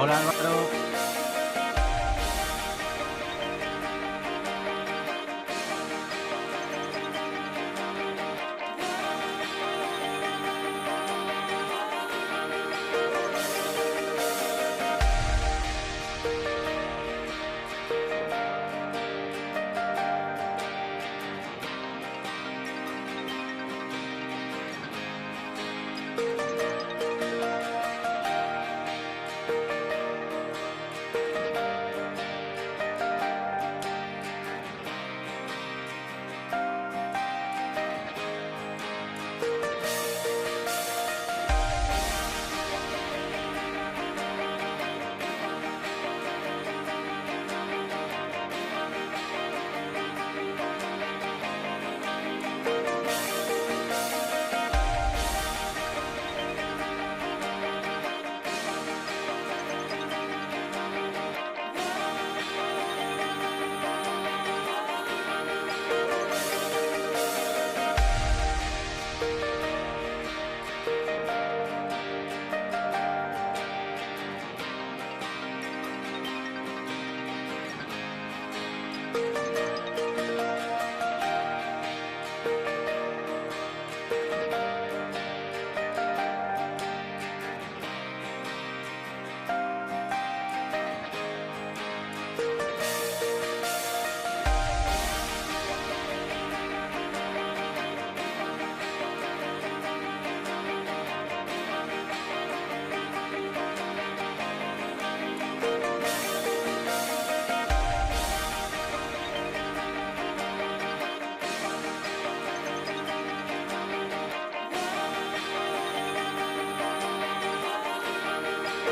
Hola Álvaro.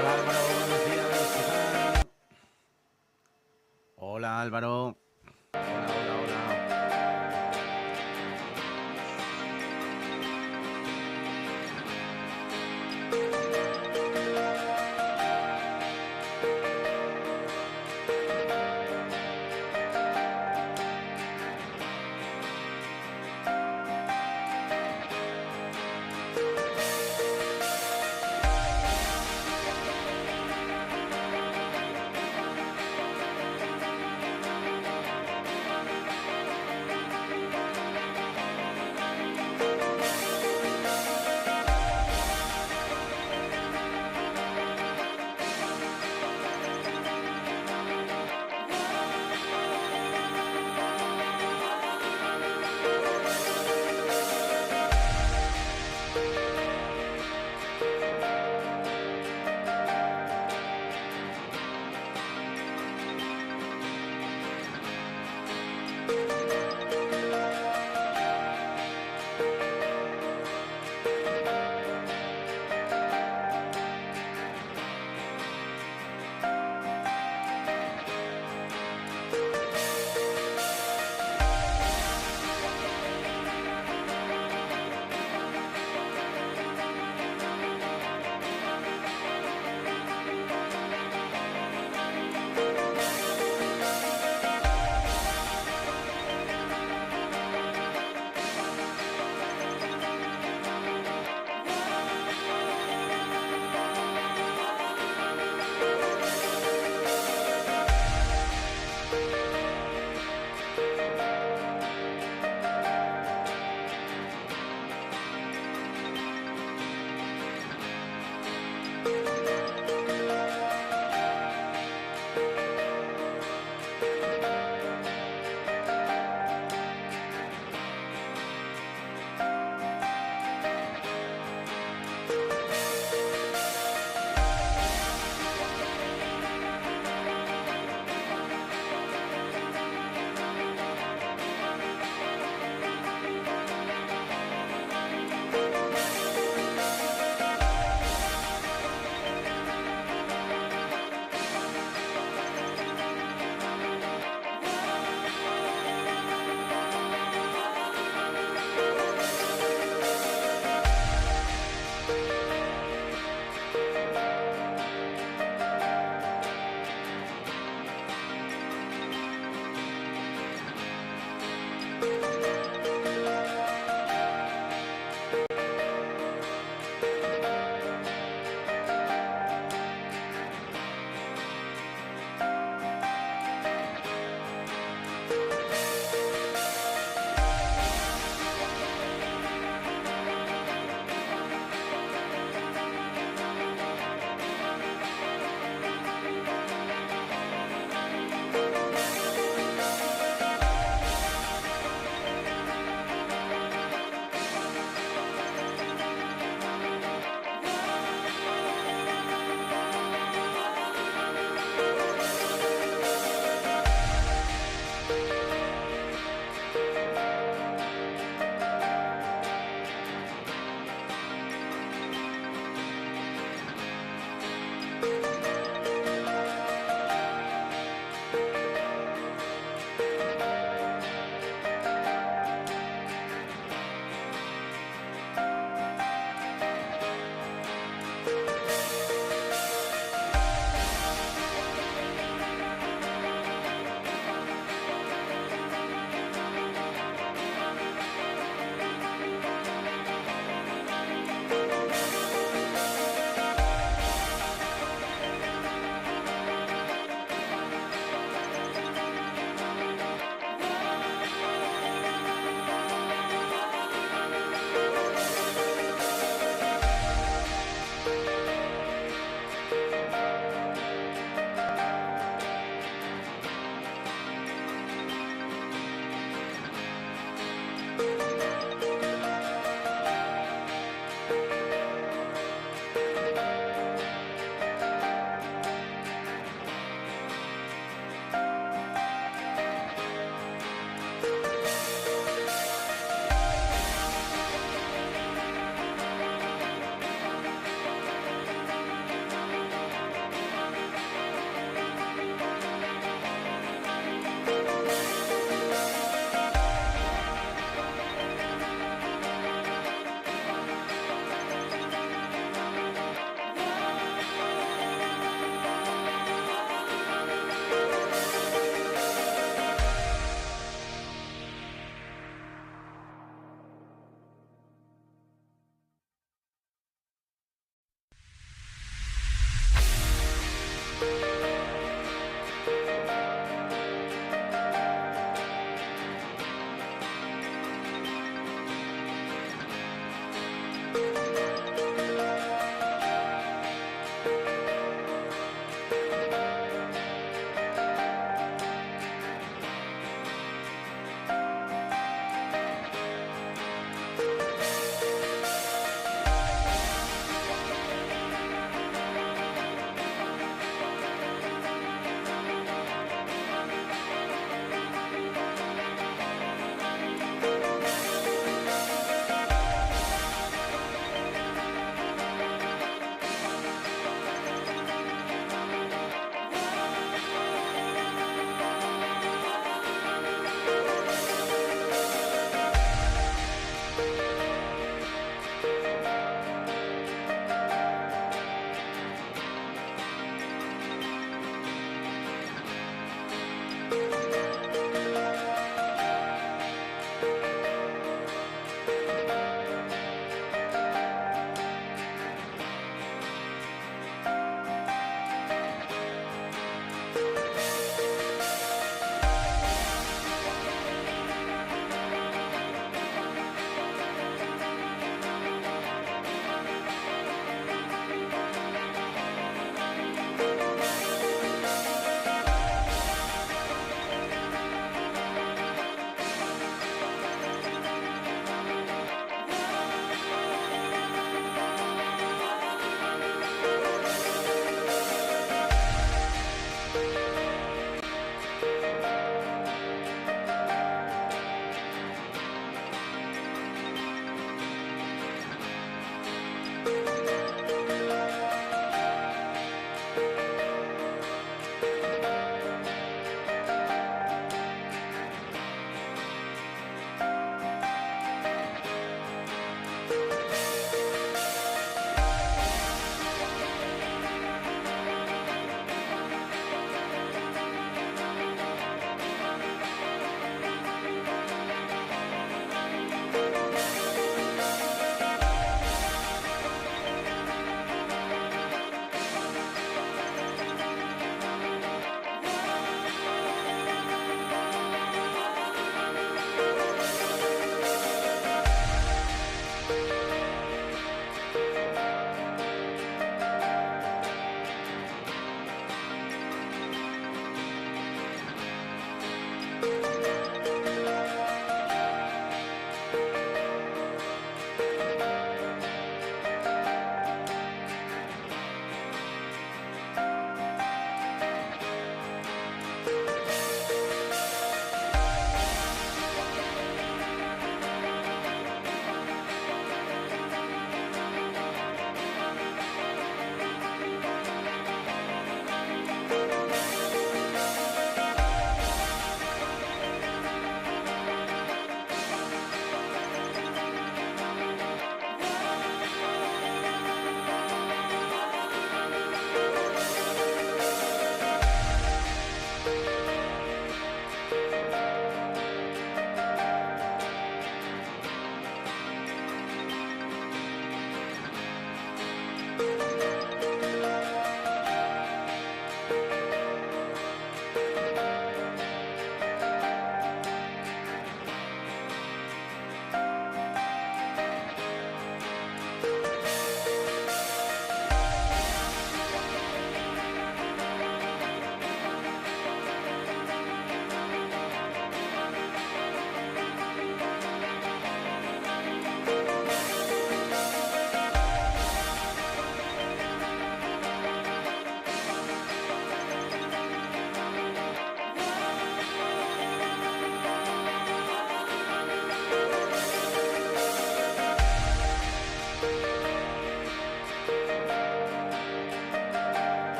Hola Álvaro, buenos días, ¿qué tal? Hola Álvaro. Hola, hola, hola.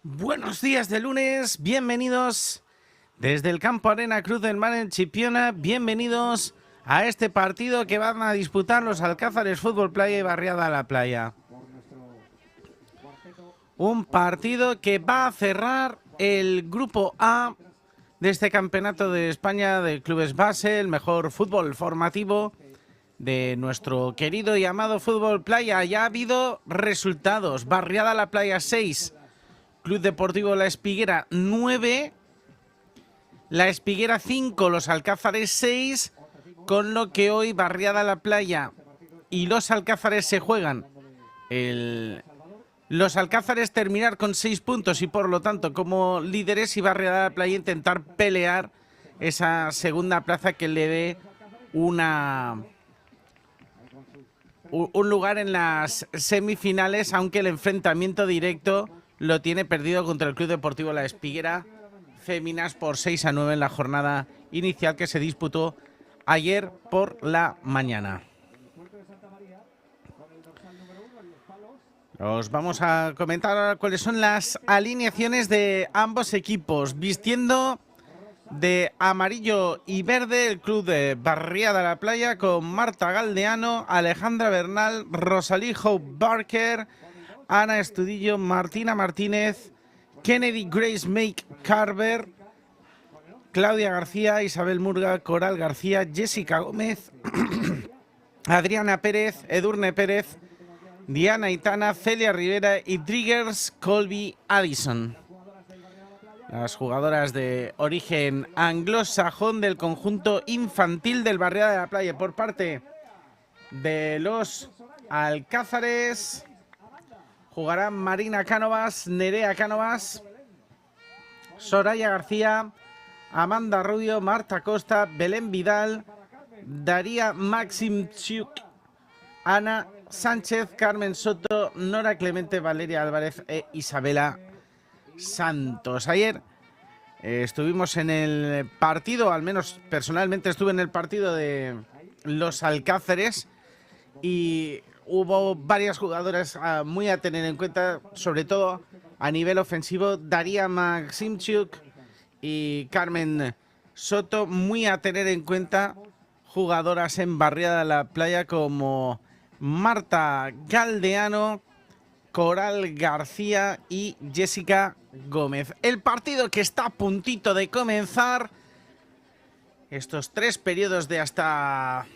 Buenos días de lunes, bienvenidos desde el campo Arena Cruz del Mar en Chipiona, bienvenidos a este partido que van a disputar los Alcázares Fútbol Playa y Barriada La Playa. Un partido que va a cerrar el grupo A de este campeonato de España de clubes base, el mejor fútbol formativo de nuestro querido y amado Fútbol Playa. Ya ha habido resultados: Barriada La Playa 6, Club Deportivo La Espiguera 9, La Espiguera 5, los Alcázares 6, con lo que hoy Barriada La Playa y los Alcázares se juegan los Alcázares terminar con 6 puntos y por lo tanto como líderes, y Barriada La Playa intentar pelear esa segunda plaza que le dé un lugar en las semifinales, aunque el enfrentamiento directo lo tiene perdido contra el Club Deportivo La Espiguera Féminas por 6-9 en la jornada inicial que se disputó ayer por la mañana. Os vamos a comentar ahora cuáles son las alineaciones de ambos equipos. Vistiendo de amarillo y verde el club de Barriada La Playa, con Marta Galdeano, Alejandra Bernal, Rosalí Hope Barker, Ana Estudillo, Martina Martínez, Kennedy Grace Make Carver, Claudia García, Isabel Murga, Coral García, Jessica Gómez, Adriana Pérez, Edurne Pérez, Diana Itana, Celia Rivera y Triggers Colby Addison. Las jugadoras de origen anglosajón del conjunto infantil del Barriada de la Playa. Por parte de los Alcázares jugarán Marina Cánovas, Nerea Cánovas, Soraya García, Amanda Rubio, Marta Costa, Belén Vidal, Daría Maximchuk, Ana Sánchez, Carmen Soto, Nora Clemente, Valeria Álvarez e Isabela Santos. Ayer estuvimos en el partido, al menos personalmente estuve en el partido de los Alcázares, y hubo varias jugadoras muy a tener en cuenta, sobre todo a nivel ofensivo. Daría Maximchuk y Carmen Soto, muy a tener en cuenta, jugadoras en Barriada La Playa como Marta Galdeano, Coral García y Jessica Gómez. El partido que está a puntito de comenzar, estos 3 periodos de hasta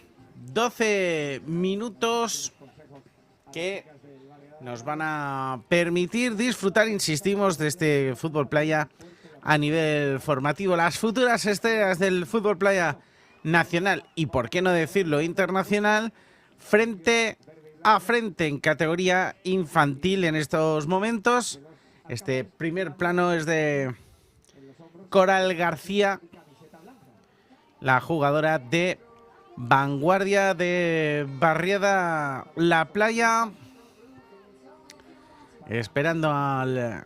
12 minutos que nos van a permitir disfrutar, insistimos, de este fútbol playa a nivel formativo. Las futuras estrellas del fútbol playa nacional y, por qué no decirlo, internacional, frente a frente en categoría infantil en estos momentos. Este primer plano es de Coral García, la jugadora de vanguardia de Barriada La Playa, esperando al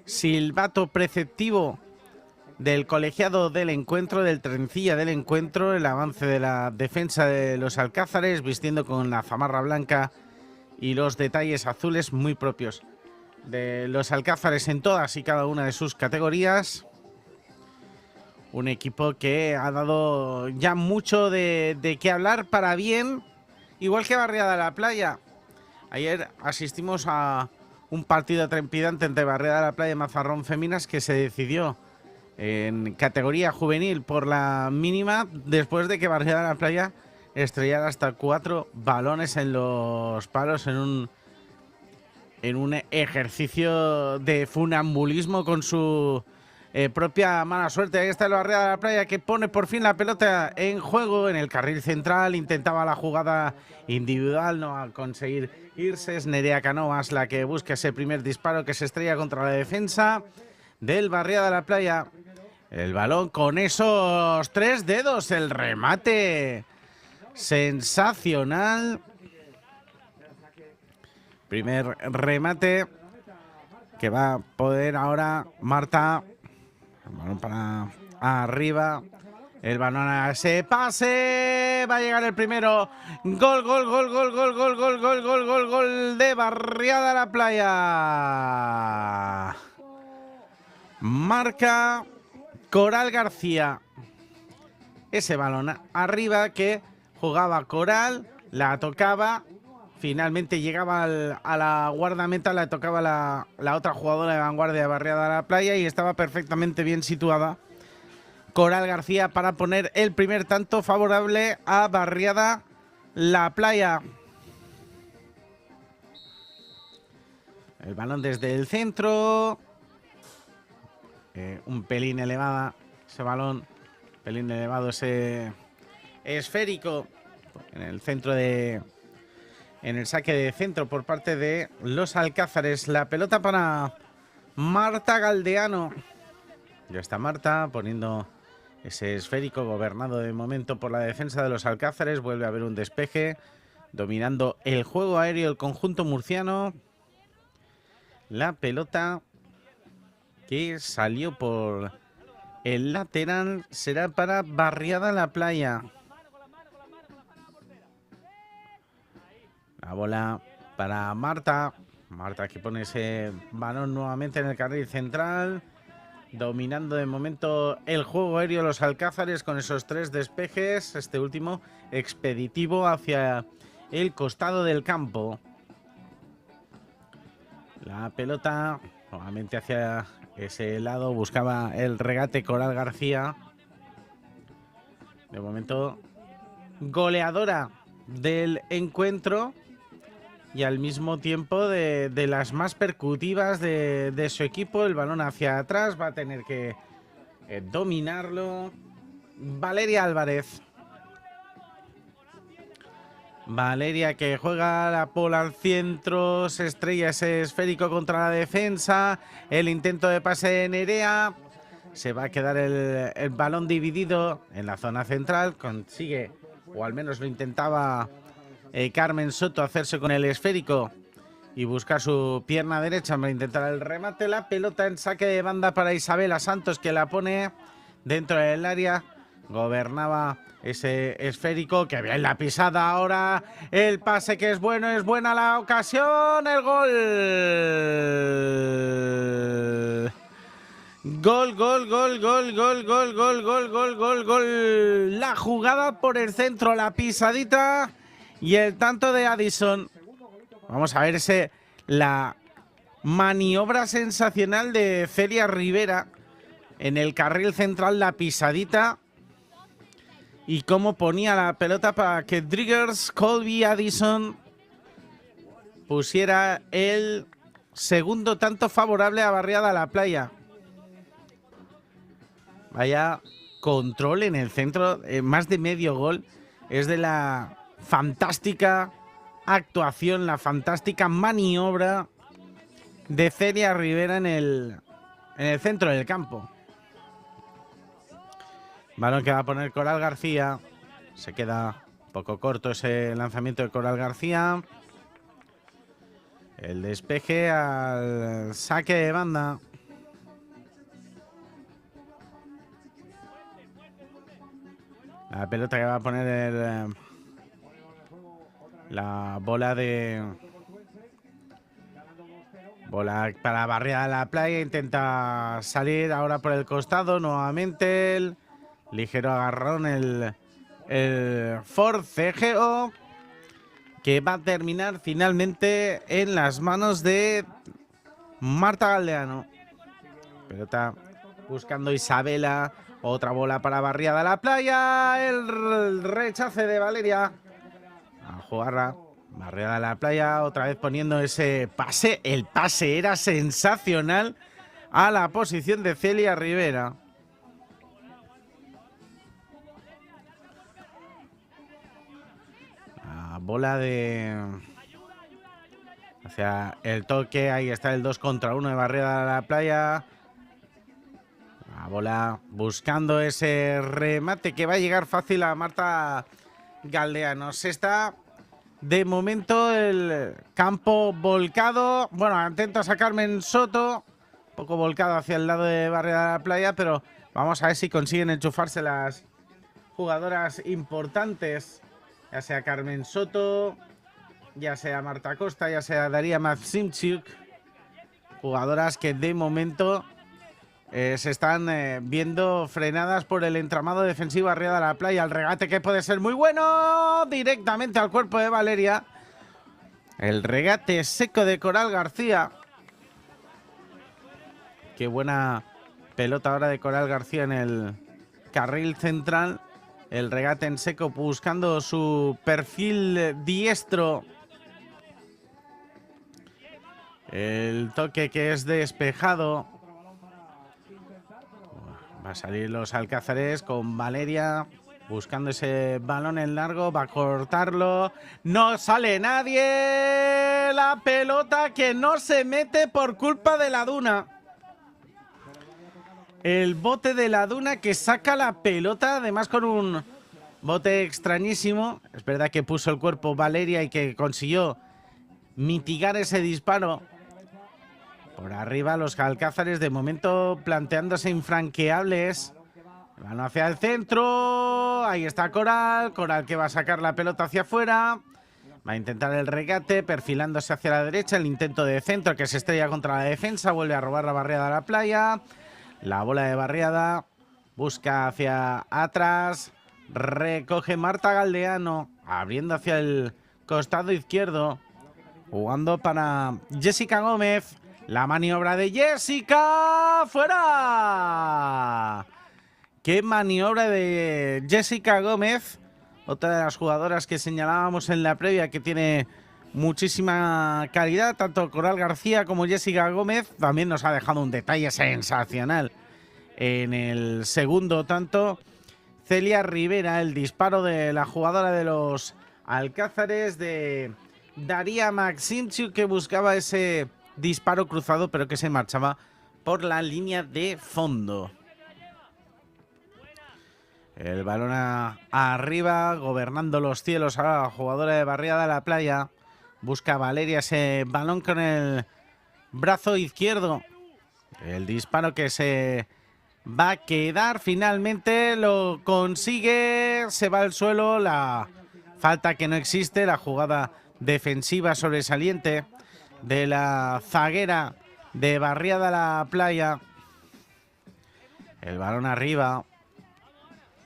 silbato preceptivo del colegiado del encuentro, del trencilla del encuentro, el avance de la defensa de los Alcázares, vistiendo con la zamarra blanca y los detalles azules muy propios de los Alcázares en todas y cada una de sus categorías. un equipo que ha dado ya mucho de qué hablar para bien, igual que Barriada de la Playa. Ayer asistimos a un partido trepidante entre Barriada de la Playa y Mazarrón Feminas que se decidió en categoría juvenil por la mínima después de que Barriada de la Playa estrellara hasta 4 balones en los palos en un ejercicio de funambulismo con su propia mala suerte. Ahí está el Barriada de la Playa que pone por fin la pelota en juego en el carril central. Intentaba la jugada individual, no a conseguir irse. Es Nerea Canovas la que busca ese primer disparo que se estrella contra la defensa del Barriada de la Playa. El balón con esos 3 dedos, el remate sensacional. Primer remate que va a poder ahora Marta. El balón para arriba. El balón a ese pase. Va a llegar el primero. Gol, gol, gol, gol, gol, gol, gol, gol, gol, gol, gol de Barriada de la Playa. Marca Coral García. Ese balón arriba que jugaba Coral, la tocaba. Finalmente llegaba a la guardameta, la tocaba la otra jugadora de vanguardia de Barriada de la Playa y estaba perfectamente bien situada Coral García para poner el primer tanto favorable a Barriada la Playa. El balón desde el centro. Un pelín elevada ese balón, pelín elevado ese esférico en el centro en el saque de centro por parte de los Alcázares. La pelota para Marta Galdeano. Ya está Marta poniendo ese esférico gobernado de momento por la defensa de los Alcázares. Vuelve a haber un despeje dominando el juego aéreo el conjunto murciano. La pelota que salió por el lateral será para Barriada la Playa. La bola para Marta. Marta que pone ese balón nuevamente en el carril central. Dominando de momento el juego aéreo los Alcázares con esos 3 despejes. Este último expeditivo hacia el costado del campo. La pelota nuevamente hacia ese lado. Buscaba el regate Coral García. De momento goleadora del encuentro. Y al mismo tiempo de las más percutivas de su equipo. El balón hacia atrás. Va a tener que dominarlo Valeria Álvarez. Valeria que juega la bola al centro. Se estrella ese esférico contra la defensa. El intento de pase de Nerea. Se va a quedar el balón dividido en la zona central. Consigue, o al menos lo intentaba Carmen Soto, hacerse con el esférico y buscar su pierna derecha para intentar el remate. La pelota en saque de banda para Isabela Santos, que la pone dentro del área. Gobernaba ese esférico que había en la pisada. Ahora el pase que es bueno, es buena la ocasión, el gol. Gol, gol, gol, gol, gol, gol, gol, gol, gol, gol, gol. La jugada por el centro, la pisadita y el tanto de Addison. Vamos a ver la maniobra sensacional de Celia Rivera en el carril central, la pisadita. Y cómo ponía la pelota para que Driggers Colby Addison pusiera el segundo tanto favorable a Barriada la Playa. Vaya control en el centro, más de medio gol. Es de la fantástica actuación, la fantástica maniobra de Celia Rivera en el centro del campo. Balón que va a poner Coral García. Se queda un poco corto ese lanzamiento de Coral García. El despeje al saque de banda. La pelota que va a poner la bola bola para Barriada de la Playa. Intenta salir ahora por el costado nuevamente. ligero agarrón el forcejeo, que va a terminar finalmente en las manos de Marta Galdeano. Pelota buscando Isabela. Otra bola para Barriada La Playa. El rechace de Valeria. A jugarla. Barriada La Playa. Otra vez poniendo ese pase. El pase era sensacional a la posición de Celia Rivera. La bola de... hacia el toque. Ahí está el 2 contra 1 de Barriada La Playa. La bola buscando ese remate que va a llegar fácil a Marta Galdeano. Se está de momento el campo volcado. Bueno, atentos a Carmen Soto. Un poco volcado hacia el lado de Barriada La Playa, pero vamos a ver si consiguen enchufarse las jugadoras importantes. Ya sea Carmen Soto, ya sea Marta Costa, ya sea Daria Maksimchuk. Jugadoras que de momento se están viendo frenadas por el entramado defensivo Barriada La Playa. El regate que puede ser muy bueno, directamente al cuerpo de Valeria. El regate seco de Coral García. Qué buena pelota ahora de Coral García en el carril central. El regate en seco buscando su perfil diestro. El toque que es despejado. Va a salir los alcázares con Valeria buscando ese balón en largo. Va a cortarlo. No sale nadie. La pelota que no se mete por culpa de la Duna. El bote de la Duna que saca la pelota, además con un bote extrañísimo. Es verdad que puso el cuerpo Valeria y que consiguió mitigar ese disparo. Por arriba los alcázares de momento planteándose infranqueables. Van hacia el centro. Ahí está Coral. Coral que va a sacar la pelota hacia afuera. Va a intentar el regate perfilándose hacia la derecha. El intento de centro que se estrella contra la defensa. Vuelve a robar la Barriada a La Playa. La bola de Barriada busca hacia atrás. Recoge Marta Galdeano. Abriendo hacia el costado izquierdo. Jugando para Jessica Gómez. La maniobra de Jessica. ¡Fuera! ¡Qué maniobra de Jessica Gómez! Otra de las jugadoras que señalábamos en la previa que tiene muchísima calidad. Tanto Coral García como Jessica Gómez. También nos ha dejado un detalle sensacional en el segundo tanto. Celia Rivera, el disparo de la jugadora de los alcázares de Daria Maksimchuk, que buscaba ese disparo cruzado, pero que se marchaba por la línea de fondo. El balón arriba, gobernando los cielos a la jugadora de Barriada La Playa. Busca Valeria ese balón con el brazo izquierdo. El disparo que se va a quedar, finalmente lo consigue. Se va al suelo, la falta que no existe, la jugada defensiva sobresaliente de la zaguera de Barriada La Playa. El balón arriba.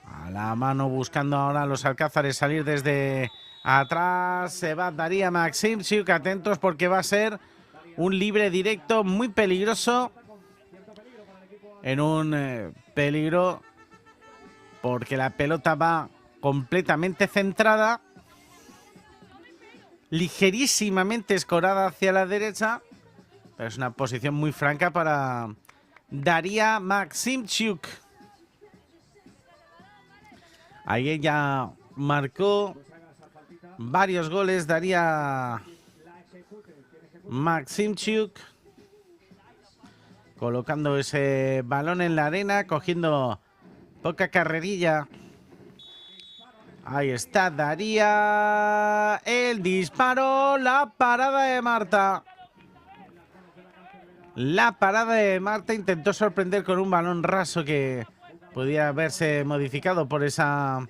A la mano buscando ahora los alcázares salir desde atrás. Se va Daria Maksimchuk. Atentos porque va a ser un libre directo muy peligroso. En un peligro porque la pelota va completamente centrada. Ligerísimamente escorada hacia la derecha. Pero es una posición muy franca para Daria Maksimchuk. Ahí ella marcó varios goles. Daria Maksimchuk. Colocando ese balón en la arena. Cogiendo poca carrerilla. Ahí está Daria. El disparo. La parada de Marta. La parada de Marta intentó sorprender con un balón raso que podía haberse modificado por esas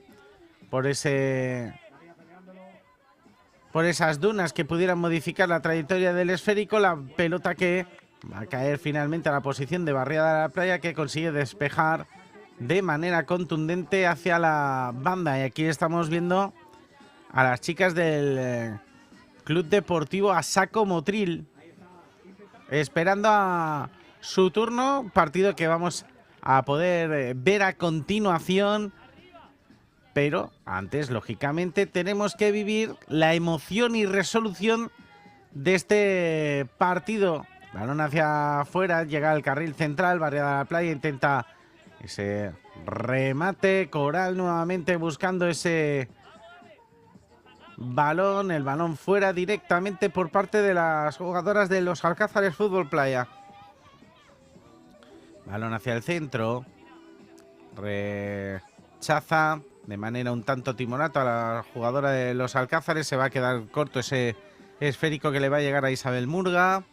dunas que pudieran modificar la trayectoria del esférico. La pelota que va a caer finalmente a la posición de Barriada La Playa, que consigue despejar de manera contundente hacia la banda. Y aquí estamos viendo a las chicas del Club Deportivo Asaco Motril esperando a su turno, partido que vamos a poder ver a continuación. Pero antes, lógicamente, tenemos que vivir la emoción y resolución de este partido. Balón hacia afuera, llega al carril central, Barriada de la Playa, intenta ese remate. Coral nuevamente buscando ese balón, el balón fuera directamente por parte de las jugadoras de los Alcázares Fútbol Playa. Balón hacia el centro, rechaza de manera un tanto timorata a la jugadora de los Alcázares. Se va a quedar corto ese esférico que le va a llegar a Isabel Murga.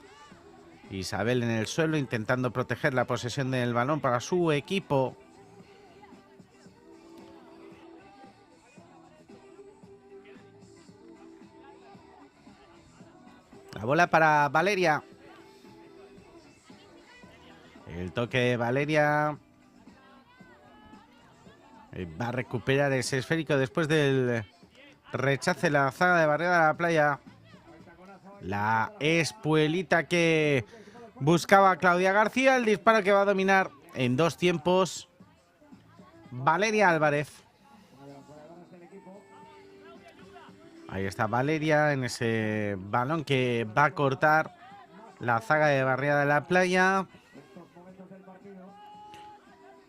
Isabel en el suelo intentando proteger la posesión del balón para su equipo. La bola para Valeria. El toque de Valeria. Va a recuperar ese esférico después del rechace la zaga de Barriada de la Playa. La espuelita que buscaba Claudia García. El disparo que va a dominar en dos tiempos Valeria Álvarez. Ahí está Valeria en ese balón que va a cortar la zaga de Barriada de la Playa.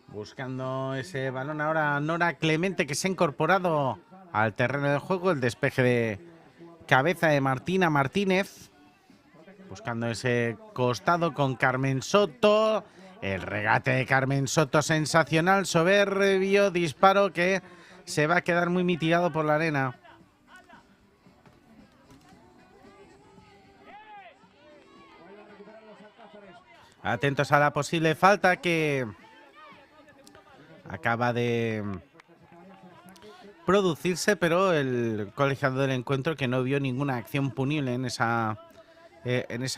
Buscando ese balón ahora Nora Clemente, que se ha incorporado al terreno de juego. El despeje de cabeza de Martina Martínez. Buscando ese costado con Carmen Soto. El regate de Carmen Soto sensacional, soberbio disparo que se va a quedar muy mitigado por la arena. Atentos a la posible falta que acaba de producirse, pero el colegiado del encuentro que no vio ninguna acción punible en esa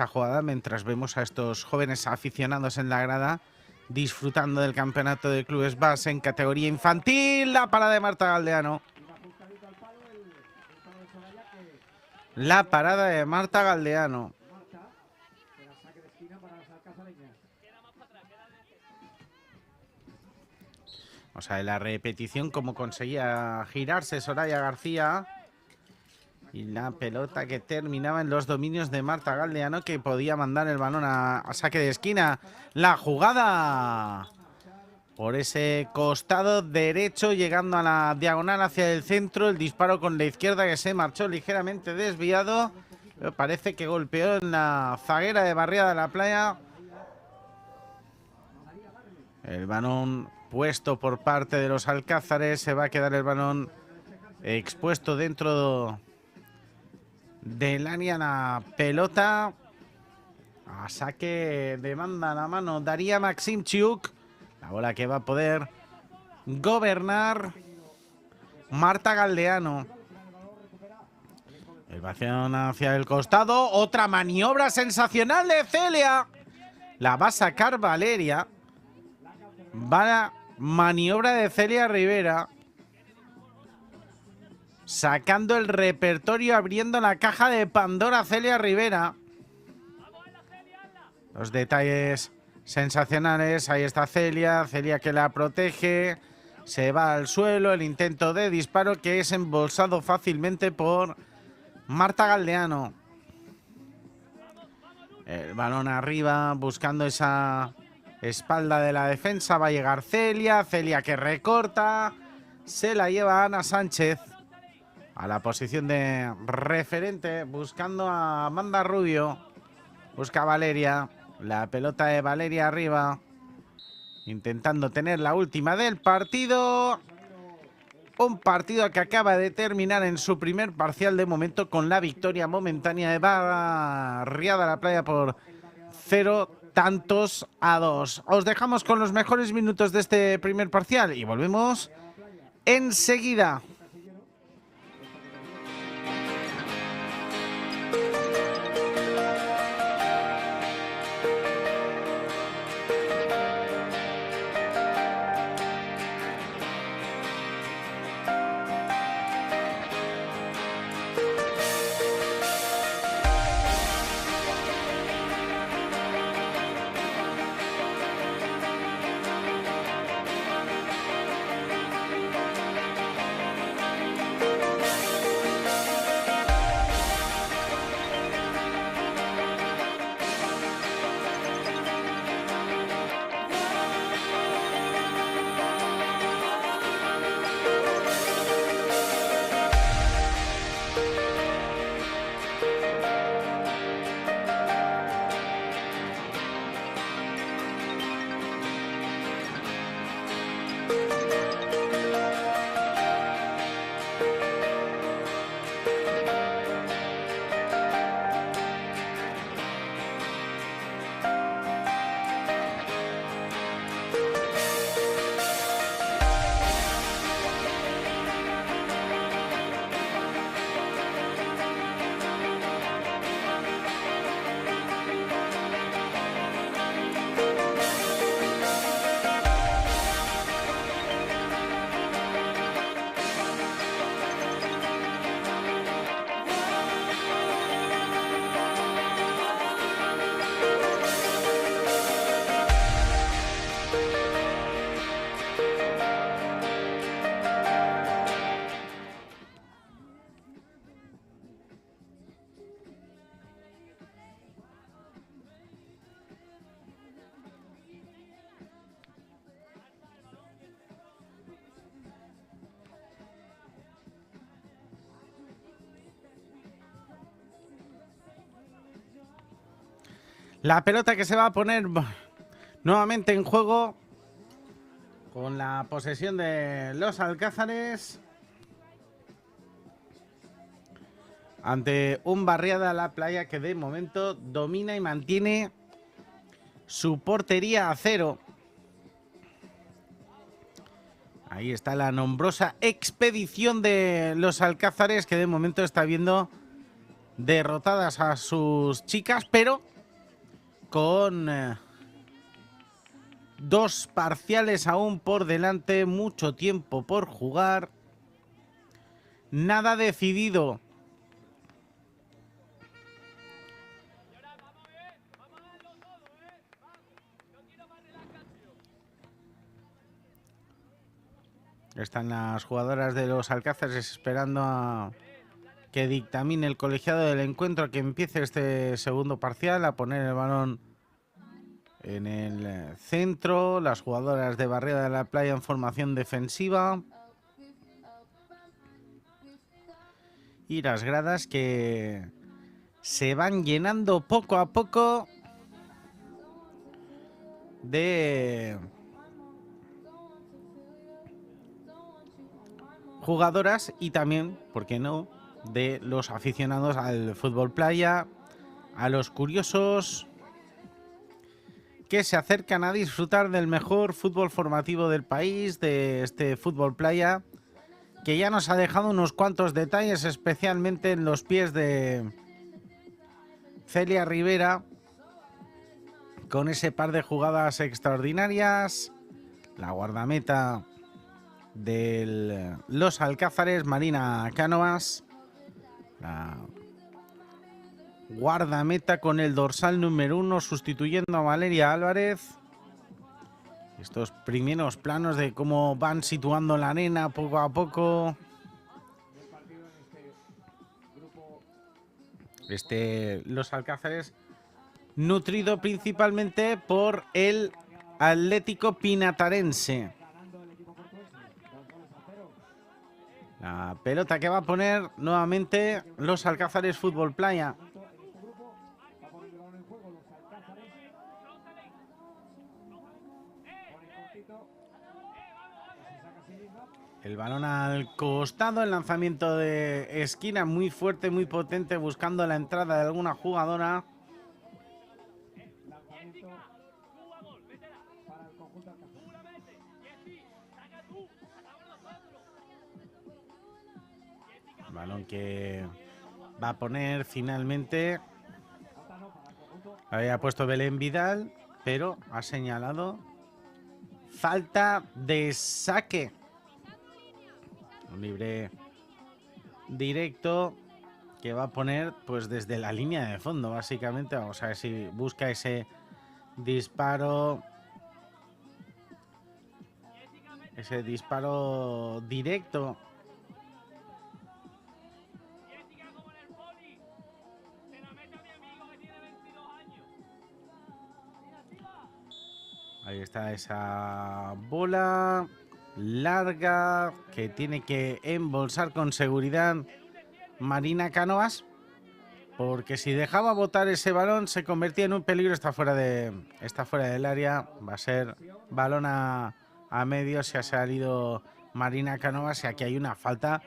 jugada, mientras vemos a estos jóvenes aficionados en la grada disfrutando del campeonato de clubes base en categoría infantil. La parada de Marta Galdeano. La parada de Marta Galdeano. O sea, en la repetición como conseguía girarse Soraya García. Y la pelota que terminaba en los dominios de Marta Galdeano, que podía mandar el balón a saque de esquina. La jugada por ese costado derecho, llegando a la diagonal hacia el centro. El disparo con la izquierda que se marchó ligeramente desviado. Pero parece que golpeó en la zaguera de Barriada de la Playa. El balón puesto por parte de los Alcázares. Se va a quedar el balón expuesto dentro del área. La pelota a saque de banda a la mano Daría Maximchuk. La bola que va a poder gobernar Marta Galdeano. El balón hacia el costado. Otra maniobra sensacional de Celia. La va a sacar Valeria. Va maniobra de Celia Rivera. Sacando el repertorio, abriendo la caja de Pandora Celia Rivera. Los detalles sensacionales. Ahí está Celia. Celia que la protege. Se va al suelo. El intento de disparo que es embolsado fácilmente por Marta Galdeano. El balón arriba buscando esa espalda de la defensa. Va a llegar Celia. Celia que recorta. Se la lleva Ana Sánchez a la posición de referente. Buscando a Amanda Rubio. Busca a Valeria. La pelota de Valeria arriba. Intentando tener la última del partido. Un partido que acaba de terminar en su primer parcial de momento con la victoria momentánea de Barriada de la Playa por 0-2. Os dejamos con los mejores minutos de este primer parcial y volvemos enseguida. La pelota que se va a poner nuevamente en juego con la posesión de los alcázares ante un Barriada La Playa que de momento domina y mantiene su portería a cero. Ahí está la nombrosa expedición de los alcázares que de momento está viendo derrotadas a sus chicas, pero con dos parciales aún por delante, mucho tiempo por jugar, nada decidido. Están las jugadoras de los alcázares esperando a que dictamine el colegiado del encuentro, a que empiece este segundo parcial, a poner el balón en el centro. Las jugadoras de Barriada de la Playa en formación defensiva. Y las gradas que se van llenando poco a poco de jugadoras y también, ¿por qué no?, de los aficionados al fútbol playa, a los curiosos que se acercan a disfrutar del mejor fútbol formativo del país, de este fútbol playa, que ya nos ha dejado unos cuantos detalles, especialmente en los pies de Celia Rivera, con ese par de jugadas extraordinarias. La guardameta de los alcázares, Marina Cánovas, la guardameta con el dorsal número 1, sustituyendo a Valeria Álvarez. Estos primeros planos de cómo van situando la arena poco a poco. Los alcázares, nutrido principalmente por el Atlético Pinatarense. La pelota que va a poner nuevamente los alcázares Fútbol Playa. El balón al costado, el lanzamiento de esquina muy fuerte, muy potente, buscando la entrada de alguna jugadora. Balón que va a poner finalmente. Había puesto Belén Vidal, pero ha señalado falta de saque. Un libre directo que va a poner pues desde la línea de fondo, básicamente. Vamos a ver si busca ese disparo. Ese disparo directo. Ahí está esa bola larga que tiene que embolsar con seguridad Marina Cánovas, porque si dejaba botar ese balón se convertía en un peligro. Está fuera del área. Va a ser balón a medio. Se ha salido Marina Cánovas y aquí hay una falta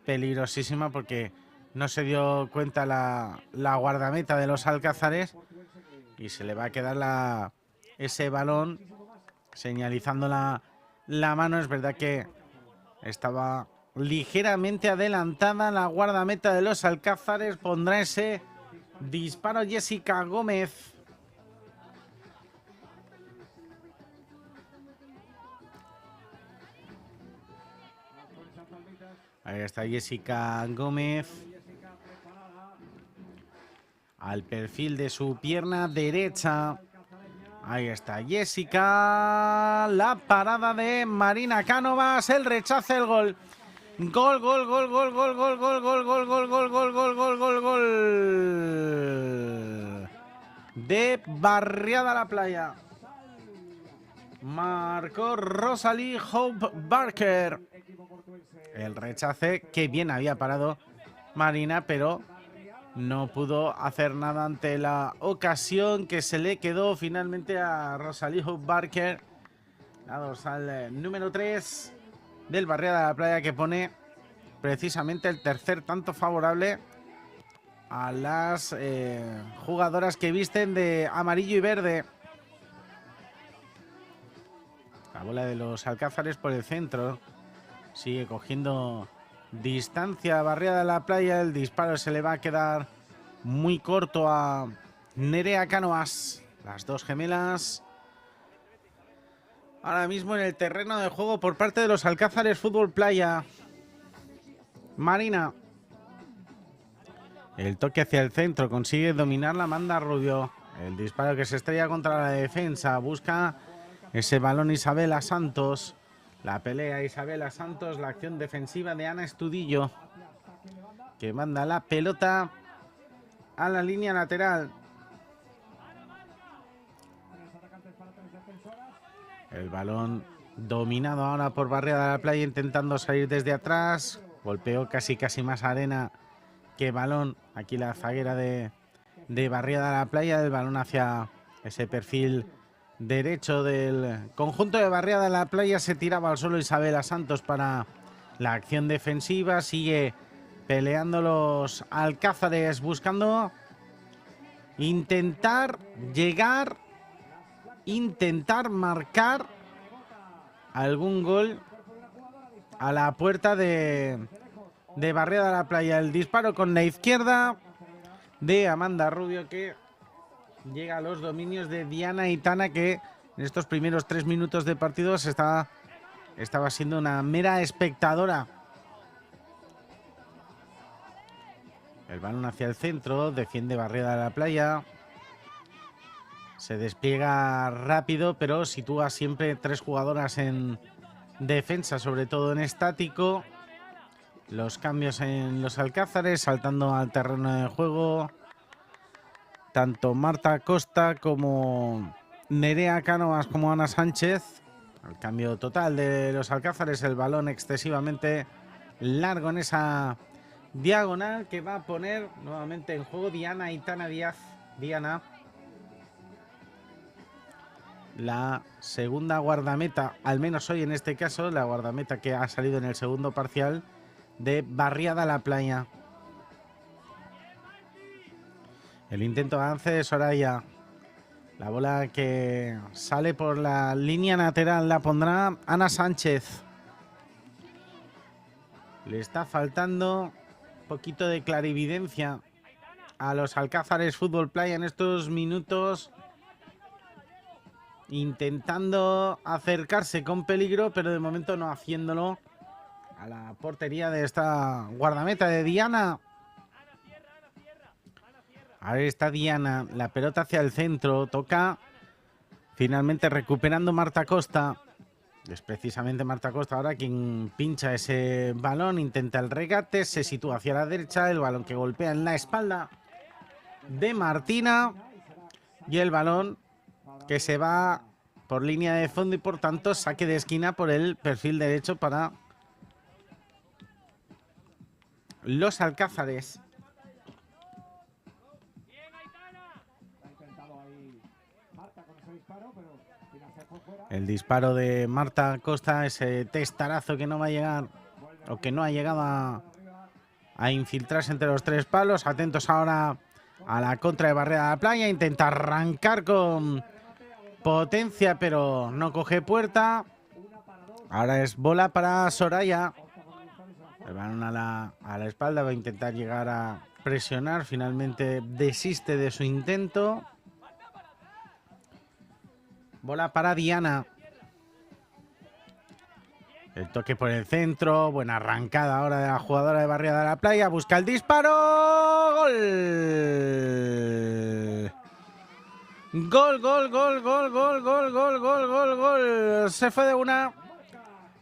peligrosísima porque no se dio cuenta la guardameta de los alcázares y se le va a quedar ese balón señalizando la mano. Es verdad que estaba ligeramente adelantada la guardameta de los alcázares. Pondrá ese disparo Jessica Gómez. Ahí está Jessica Gómez. Al perfil de su pierna derecha. Ahí está Jessica. La parada de Marina Cánovas. El rechace, el gol. Gol, gol, gol, gol, gol, gol, gol, gol, gol, gol, gol, gol, gol, gol, gol, gol. De Barriada La Playa. Marcó Rosalie Hope Barker. El rechace que bien había parado Marina, pero no pudo hacer nada ante la ocasión que se le quedó finalmente a Rosalie Barker, la dorsal número 3 del Barriada de la Playa, que pone precisamente el tercer tanto favorable a las jugadoras que visten de amarillo y verde. La bola de los Alcázares por el centro. Sigue cogiendo distancia Barriada de la Playa. El disparo se le va a quedar muy corto a Nerea Canoas. Las dos gemelas ahora mismo en el terreno de juego por parte de los Alcázares Fútbol Playa. Marina. El toque hacia el centro. Consigue dominar la Amanda Rubio. El disparo que se estrella contra la defensa. Busca ese balón Isabela Santos. La pelea Isabela Santos. La acción defensiva de Ana Estudillo, que manda la pelota a la línea lateral. El balón dominado ahora por Barriada de la Playa, intentando salir desde atrás. Golpeó casi más arena que balón. Aquí la zaguera de Barriada de la Playa. El balón hacia ese perfil derecho del conjunto de Barriada de la Playa. Se tiraba al suelo Isabela Santos para la acción defensiva. Sigue peleando los Alcázares, buscando intentar llegar, intentar marcar algún gol a la puerta de Barriada de la Playa. El disparo con la izquierda de Amanda Rubio, que llega a los dominios de Diana Itana, que en estos primeros 3 minutos de partido estaba siendo una mera espectadora. El balón hacia el centro, defiende Barriada de la Playa. Se despliega rápido, pero sitúa siempre 3 jugadoras en defensa, sobre todo en estático. Los cambios en los Alcázares, saltando al terreno de juego. Tanto Marta Costa como Nerea Cánovas como Ana Sánchez. El cambio total de los Alcázares, el balón excesivamente largo en esa diagonal que va a poner nuevamente en juego Diana Itana Díaz. Diana, la segunda guardameta, al menos hoy en este caso, la guardameta que ha salido en el segundo parcial de Barriada la Playa. El intento de avance de Soraya. La bola que sale por la línea lateral la pondrá Ana Sánchez. Le está faltando un poquito de clarividencia a los Alcázares Fútbol Playa en estos minutos, intentando acercarse con peligro, pero de momento no haciéndolo a la portería de esta guardameta de Diana. Ahí está Diana, la pelota hacia el centro, toca finalmente recuperando Marta Costa. Es precisamente Marta Costa ahora quien pincha ese balón, intenta el regate, se sitúa hacia la derecha, el balón que golpea en la espalda de Martina y el balón que se va por línea de fondo y por tanto saque de esquina por el perfil derecho para los Alcázares. El disparo de Marta Costa, ese testarazo que no va a llegar o que no ha llegado a infiltrarse entre los 3 palos. Atentos ahora a la contra de Barriada de la Playa. Intenta arrancar con potencia, pero no coge puerta. Ahora es bola para Soraya. El balón a la espalda, va a intentar llegar a presionar. Finalmente desiste de su intento. Bola para Diana. El toque por el centro. Buena arrancada ahora de la jugadora de Barriada de la Playa. Busca el disparo. ¡Gol! Gol, gol, gol, gol, gol, gol, gol, gol, gol, gol. Se fue de una.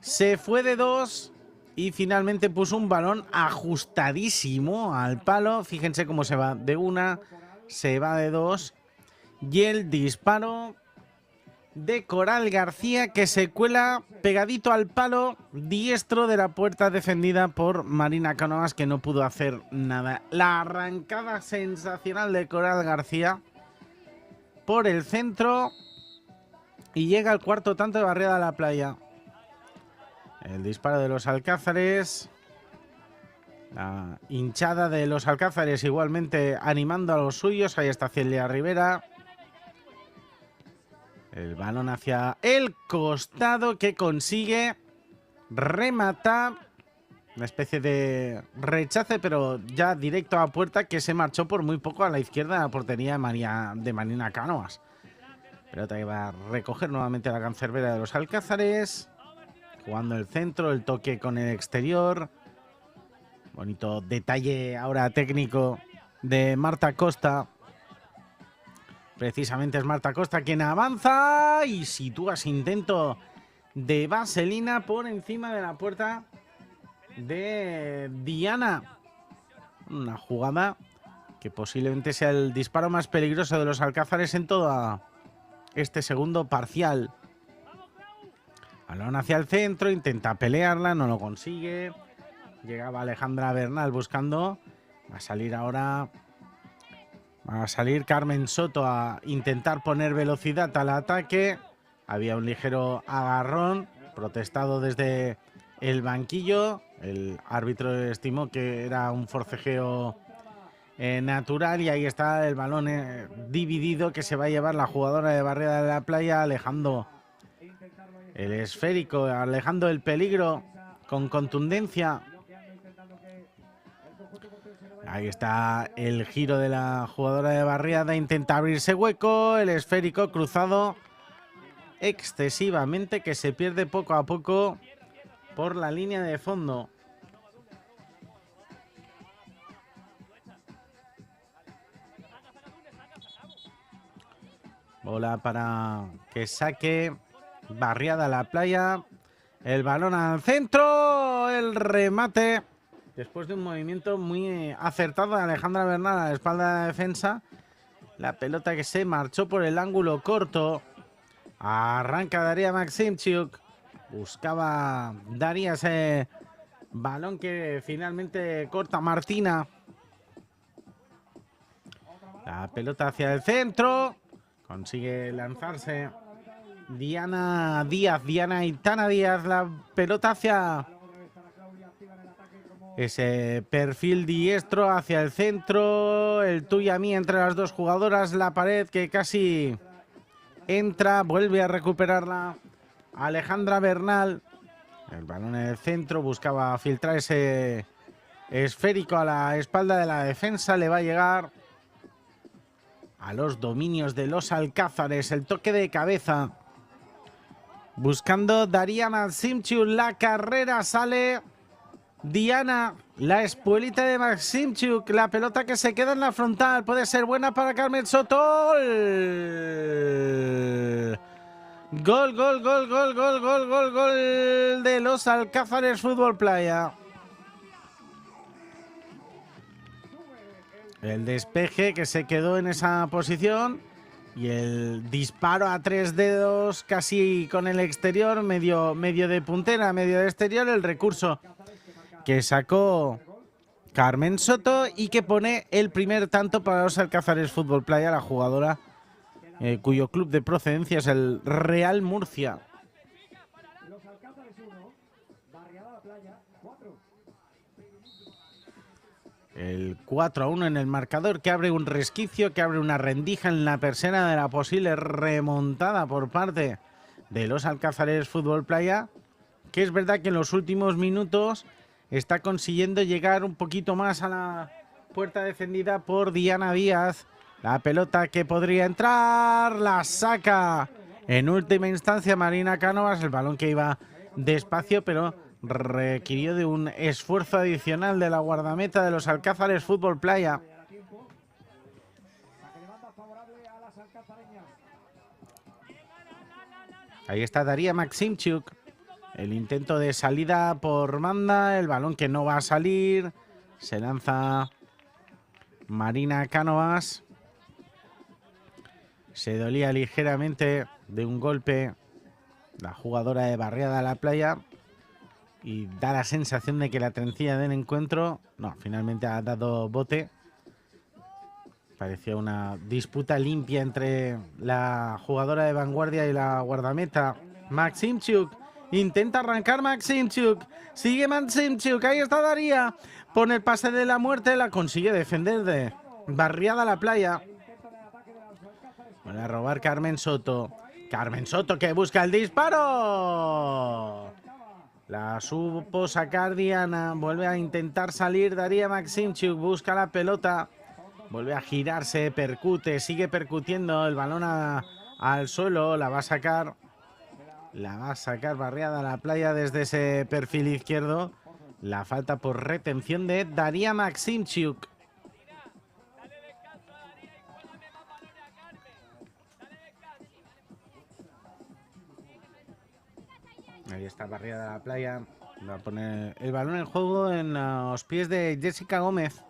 Se fue de 2. Y finalmente puso un balón ajustadísimo al palo. Fíjense cómo se va de una. Se va de 2. Y el disparo de Coral García, que se cuela pegadito al palo diestro de la puerta defendida por Marina Cánovas, que no pudo hacer nada. La arrancada sensacional de Coral García por el centro y llega el cuarto tanto de Barriada de la Playa. El disparo de los Alcázares. La hinchada de los Alcázares igualmente animando a los suyos. Ahí está Celia Rivera. El balón hacia el costado que consigue rematar. Una especie de rechace, pero ya directo a puerta, que se marchó por muy poco a la izquierda de la portería de Marina Cánovas. Pelota que va a recoger nuevamente la cancerbera de los Alcázares. Jugando el centro, el toque con el exterior. Bonito detalle ahora técnico de Marta Costa. Precisamente es Marta Costa quien avanza y sitúa ese intento de vaselina por encima de la puerta de Diana. Una jugada que posiblemente sea el disparo más peligroso de los Alcázares en todo este segundo parcial. Balón hacia el centro, intenta pelearla, no lo consigue. Llegaba Alejandra Bernal buscando. Va a salir ahora. Va a salir Carmen Soto a intentar poner velocidad al ataque. Había un ligero agarrón protestado desde el banquillo. El árbitro estimó que era un forcejeo natural y ahí está el balón dividido que se va a llevar la jugadora de Barriada de la Playa, alejando el esférico, alejando el peligro con contundencia. Ahí está el giro de la jugadora de Barriada, intenta abrirse hueco, el esférico cruzado excesivamente, que se pierde poco a poco por la línea de fondo. Bola para que saque Barriada a la Playa. El balón al centro, el remate. Después de un movimiento muy acertado de Alejandra Bernal a la espalda de la defensa. La pelota que se marchó por el ángulo corto. Arranca Daria Maximchuk. Buscaba Daria ese balón que finalmente corta Martina. La pelota hacia el centro. Consigue lanzarse Diana Díaz, Diana Aitana Díaz. La pelota hacia ese perfil diestro, hacia el centro. El tú y a mí entre las dos jugadoras. La pared que casi entra. Vuelve a recuperarla Alejandra Bernal. El balón en el centro. Buscaba filtrar ese esférico a la espalda de la defensa. Le va a llegar a los dominios de los Alcázares. El toque de cabeza. Buscando Daria Maximchuk. La carrera sale Diana. La espuelita de Maximchuk. La pelota que se queda en la frontal. Puede ser buena para Carmen Soto. Gol, gol, gol, gol, gol, gol, gol, gol de los Alcázares Fútbol Playa. El despeje que se quedó en esa posición y el disparo a tres dedos casi con el exterior, medio de puntera, medio de exterior, el recurso que sacó Carmen Soto y que pone el primer tanto para los Alcázares Fútbol Playa, la jugadora cuyo club de procedencia es el Real Murcia. El 4-1 en el marcador, que abre un resquicio, que abre una rendija en la persiana de la posible remontada por parte de los Alcázares Fútbol Playa, que es verdad que en los últimos minutos está consiguiendo llegar un poquito más a la puerta defendida por Diana Díaz. La pelota que podría entrar, la saca en última instancia Marina Cánovas, el balón que iba despacio, pero requirió de un esfuerzo adicional de la guardameta de los Alcázares Fútbol Playa. Ahí está Daria Maximchuk. El intento de salida por banda, el balón que no va a salir. Se lanza Marina Cánovas. Se dolía ligeramente de un golpe la jugadora de Barriada La Playa y da la sensación de que la trencilla del encuentro, no, finalmente ha dado bote. Parecía una disputa limpia entre la jugadora de Vanguardia y la guardameta Maksimchuk. Intenta arrancar Maksimchuk. Sigue Maksimchuk. Ahí está Daría. Pone el pase de la muerte. La consigue defender de Barriada La Playa. Vuelve a robar Carmen Soto. Carmen Soto que busca el disparo. La supo sacar Diana. Vuelve a intentar salir Daría Maksimchuk. Busca la pelota. Vuelve a girarse, percute, sigue percutiendo el balón al suelo, la va a sacar Barriada La Playa desde ese perfil izquierdo. La falta por retención de Daría Maksimchuk. Ahí está Barriada La Playa. Va a poner el balón en juego en los pies de Jessica Gómez.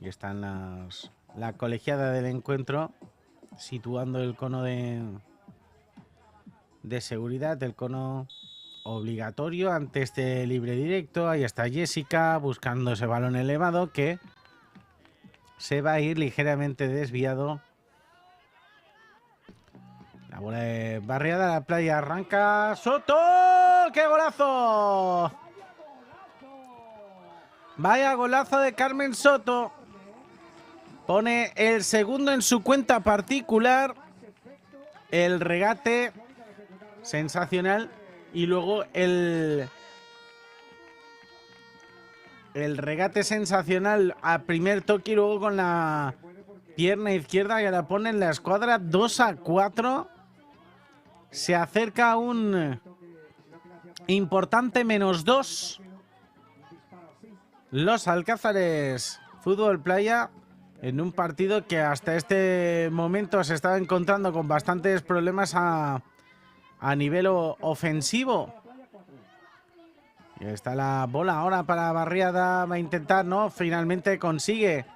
Y están la colegiada del encuentro situando el cono de seguridad, el cono obligatorio ante este libre directo. Ahí está Jessica buscando ese balón elevado que se va a ir ligeramente desviado. La bola de Barriada La Playa, arranca Soto. ¡Qué golazo! Vaya golazo de Carmen Soto. Pone el segundo en su cuenta particular. El regate sensacional. Y luego el regate sensacional a primer toque y luego con la pierna izquierda que la pone en la escuadra. 2-4. Se acerca un importante -2. Los Alcázares Fútbol Playa en un partido que hasta este momento se estaba encontrando con bastantes problemas a nivel ofensivo. Y está la bola ahora para Barriada, va a intentar, ¿no? Finalmente consigue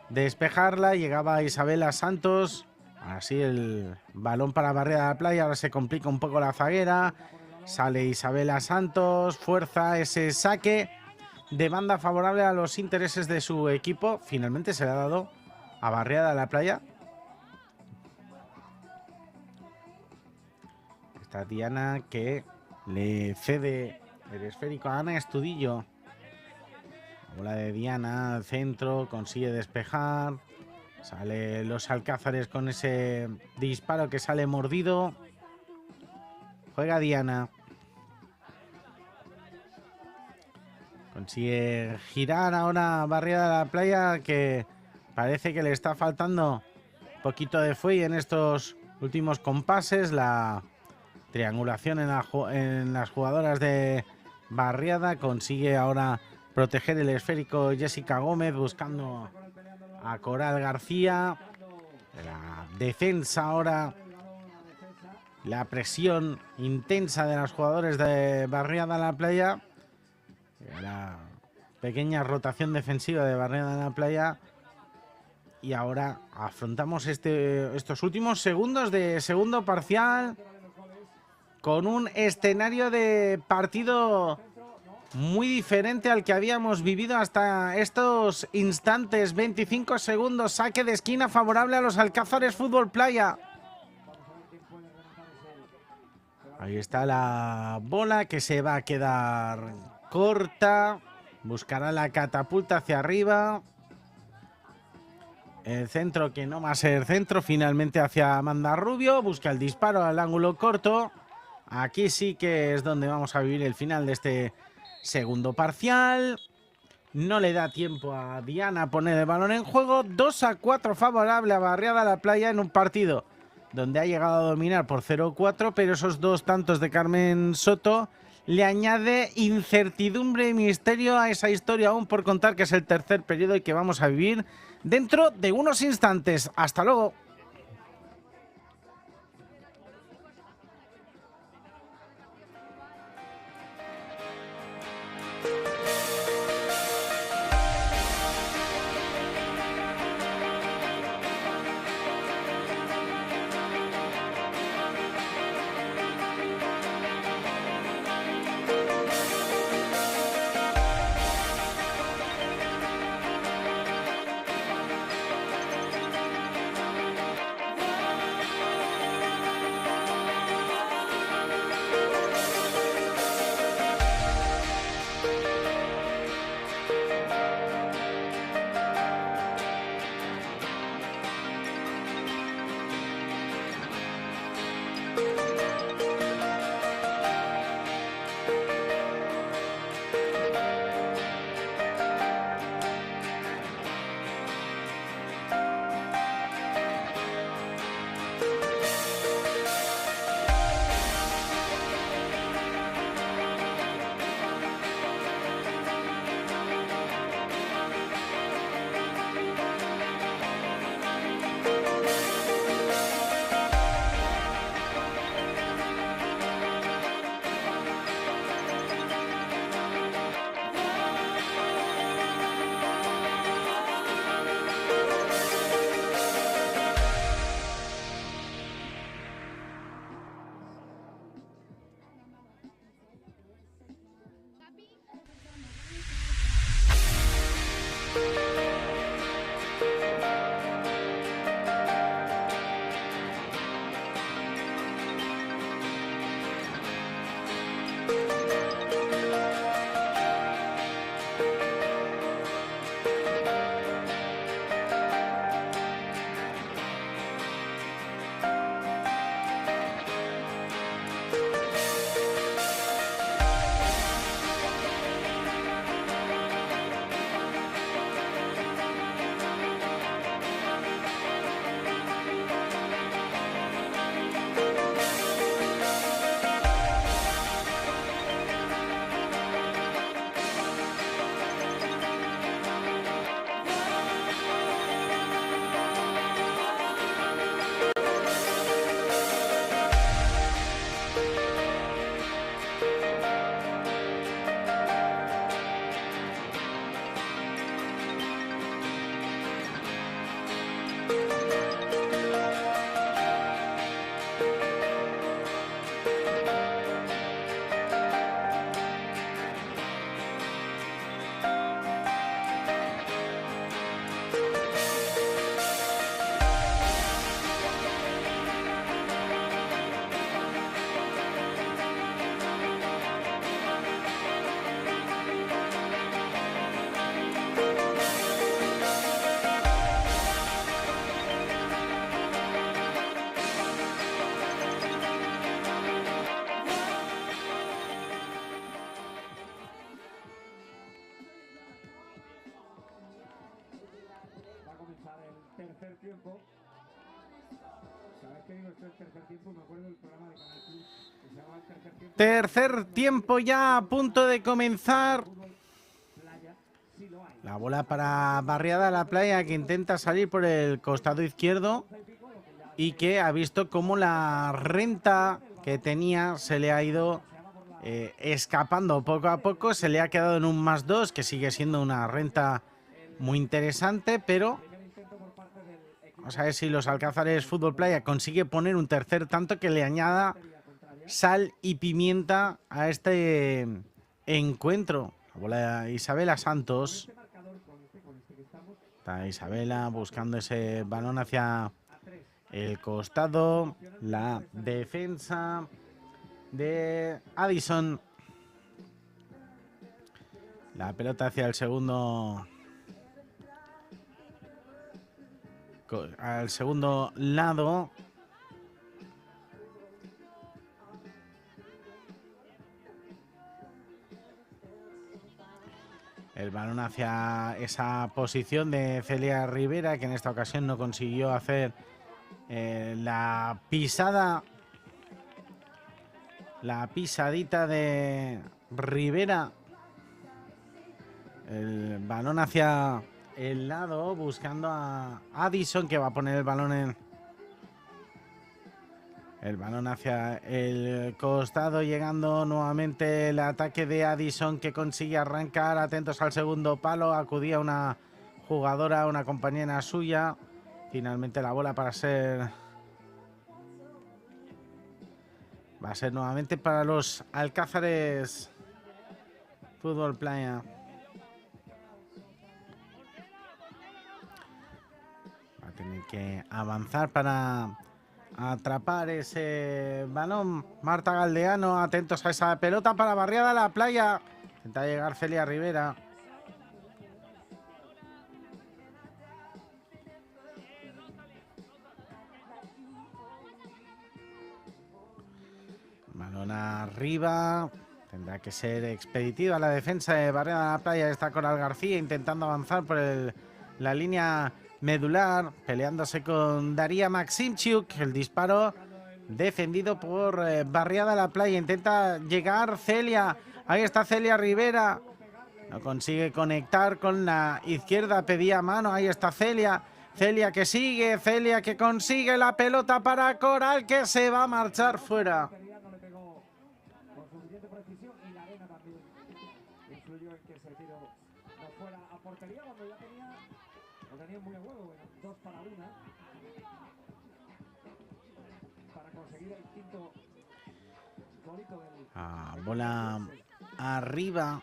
despejarla, llegaba Isabela Santos. Así el balón para Barriada La Playa, ahora se complica un poco la zaguera. Sale Isabela Santos, fuerza ese saque de banda favorable a los intereses de su equipo. Finalmente se le ha dado a Barriada La Playa. Está Diana que le cede el esférico a Ana Estudillo. La bola de Diana al centro, consigue despejar. Sale los Alcázares con ese disparo que sale mordido. Juega Diana. Consigue girar ahora Barriada La Playa, que parece que le está faltando un poquito de fuelle en estos últimos compases. La triangulación en las jugadoras de Barriada. Consigue ahora proteger el esférico Jessica Gómez buscando a Coral García. La defensa ahora. La presión intensa de los jugadores de Barriada La Playa. La pequeña rotación defensiva de Barriada La Playa. Y ahora afrontamos estos últimos segundos de segundo parcial con un escenario de partido muy diferente al que habíamos vivido hasta estos instantes. 25 segundos, saque de esquina favorable a los Alcázares Fútbol Playa. Ahí está la bola que se va a quedar corta. Buscará la catapulta hacia arriba. El centro que no va a ser centro, finalmente hacia Amanda Rubio. Busca el disparo al ángulo corto. Aquí sí que es donde vamos a vivir el final de este segundo parcial. No le da tiempo a Diana a poner el balón en juego. 2-4 favorable a Barriada La Playa en un partido donde ha llegado a dominar por 0-4, pero esos dos tantos de Carmen Soto le añade incertidumbre y misterio a esa historia aún por contar, que es el tercer periodo y que vamos a vivir dentro de unos instantes. Hasta luego. Tercer tiempo ya a punto de comenzar. La bola para Barriada de la Playa, que intenta salir por el costado izquierdo y que ha visto cómo la renta que tenía se le ha ido escapando poco a poco. Se le ha quedado en un +2, que sigue siendo una renta muy interesante, pero vamos a ver si los Alcázares Fútbol Playa consigue poner un tercer tanto que le añada sal y pimienta a este encuentro. La bola de Isabela Santos. Está Isabela buscando ese balón hacia el costado. La defensa de Addison. La pelota hacia el segundo. Al segundo lado. El balón hacia esa posición de Celia Rivera, que en esta ocasión no consiguió hacer la pisada. La pisadita de Rivera. El balón hacia el lado, buscando a Addison, que va a poner el balón en... El balón hacia el costado, llegando nuevamente el ataque de Addison, que consigue arrancar. Atentos al segundo palo, acudía una jugadora, una compañera suya. Finalmente la bola para ser... Va a ser nuevamente para los Alcázares Fútbol Playa. Va a tener que avanzar para atrapar ese balón Marta Galdeano. Atentos a esa pelota para Barriada de la Playa. Intenta llegar Celia Rivera. Balón arriba. Tendrá que ser expeditiva la defensa de Barriada de la Playa. Está Coral García intentando avanzar por la línea medular, peleándose con Daría Maximchuk. El disparo defendido por Barriada de la Playa. Intenta llegar Celia. Ahí está Celia Rivera. No consigue conectar con la izquierda. Pedía mano. Ahí está Celia. Celia que sigue. Celia que consigue la pelota para Coral, que se va a marchar fuera. Bola arriba,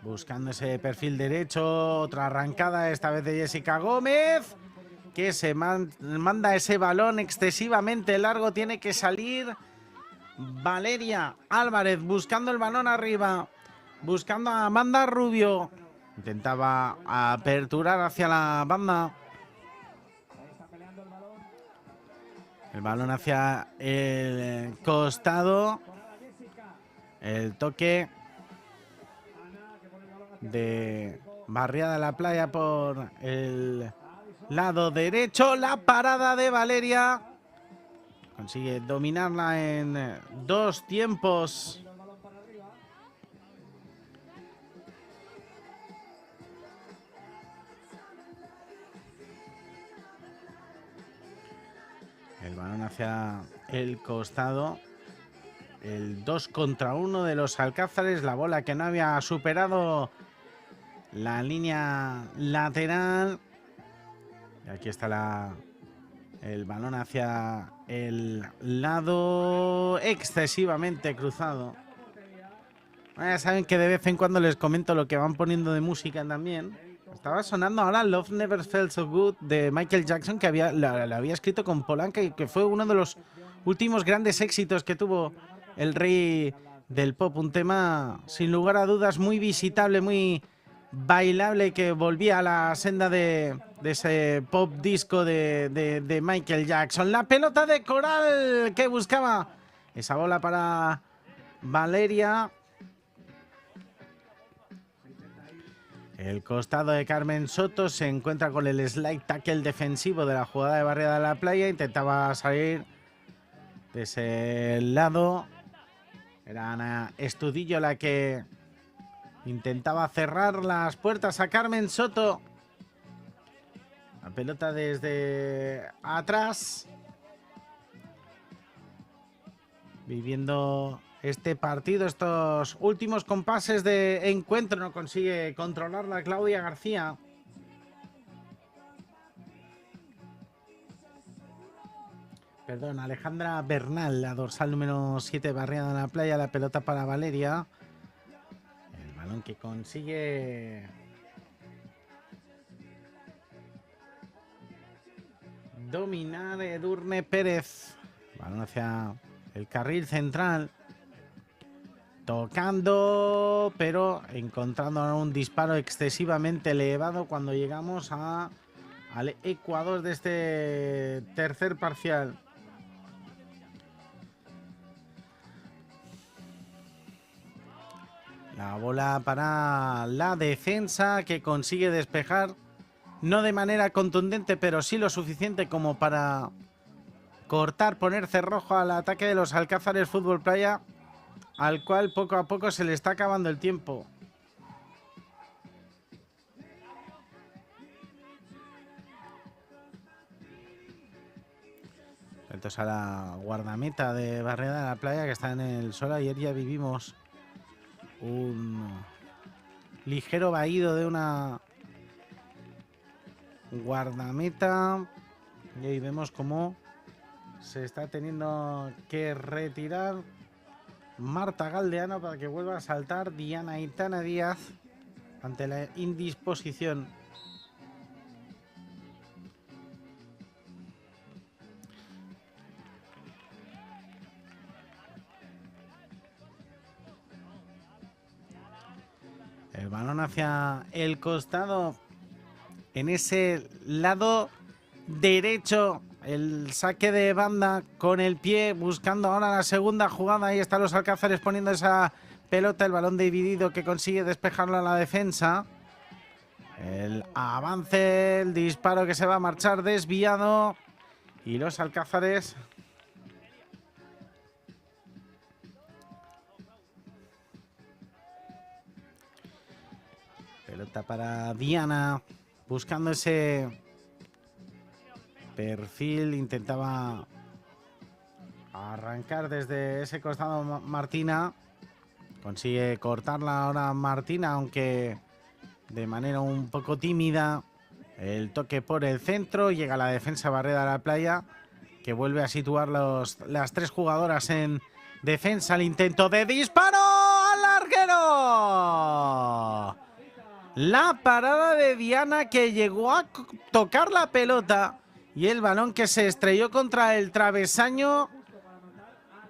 buscando ese perfil derecho. Otra arrancada, esta vez de Jessica Gómez, que se manda ese balón excesivamente largo. Tiene que salir Valeria Álvarez buscando el balón arriba, buscando a Amanda Rubio. Intentaba aperturar hacia la banda. El balón hacia el costado. El toque de Barriada de la Playa por el lado derecho. La parada de Valeria. Consigue dominarla en 2 tiempos. El balón hacia el costado. El 2 contra 1 de los Alcázares. La bola que no había superado la línea lateral. Y aquí está el balón hacia el lado excesivamente cruzado. Ya saben que de vez en cuando les comento lo que van poniendo de música también. Estaba sonando ahora Love Never Felt So Good de Michael Jackson, que la había escrito con Polanca y que fue uno de los últimos grandes éxitos que tuvo el rey del pop. Un tema sin lugar a dudas muy visitable, muy bailable, que volvía a la senda de ese pop disco de Michael Jackson. La pelota de Coral, que buscaba esa bola para Valeria. El costado de Carmen Soto se encuentra con el slide tackle defensivo de la jugada de Barriada de la Playa. Intentaba salir de ese lado. Era Ana Estudillo la que intentaba cerrar las puertas a Carmen Soto. La pelota desde atrás. Viviendo este partido, estos últimos compases de encuentro, no consigue controlar la Claudia García. Perdón, Alejandra Bernal, la dorsal número 7, Barriada de la Playa, la pelota para Valeria. El balón que consigue dominar Edurne Pérez. Balón hacia el carril central. Tocando, pero encontrando un disparo excesivamente elevado cuando llegamos al Ecuador de este tercer parcial. La bola para la defensa, que consigue despejar, no de manera contundente, pero sí lo suficiente como para cortar, poner cerrojo al ataque de los Alcázares Fútbol Playa, al cual poco a poco se le está acabando el tiempo. Entonces a la guardameta de Barriada de la Playa, que está en el sol. Ayer ya vivimos un ligero vaído de una guardameta y hoy vemos cómo se está teniendo que retirar Marta Galdeano para que vuelva a saltar Diana Aitana Díaz ante la indisposición. El balón hacia el costado, en ese lado derecho, el saque de banda con el pie, buscando ahora la segunda jugada. Ahí están los Alcázares poniendo esa pelota, el balón dividido que consigue despejarlo a la defensa. El avance, el disparo que se va a marchar desviado. Y los Alcázares pelota para Diana, buscando ese perfil. Intentaba arrancar desde ese costado Martina. Consigue cortarla ahora Martina, aunque de manera un poco tímida. El toque por el centro. Llega la defensa Barriada de la Playa, que vuelve a situar las tres jugadoras en defensa. El intento de disparo al larguero. La parada de Diana, que llegó a tocar la pelota, y el balón que se estrelló contra el travesaño.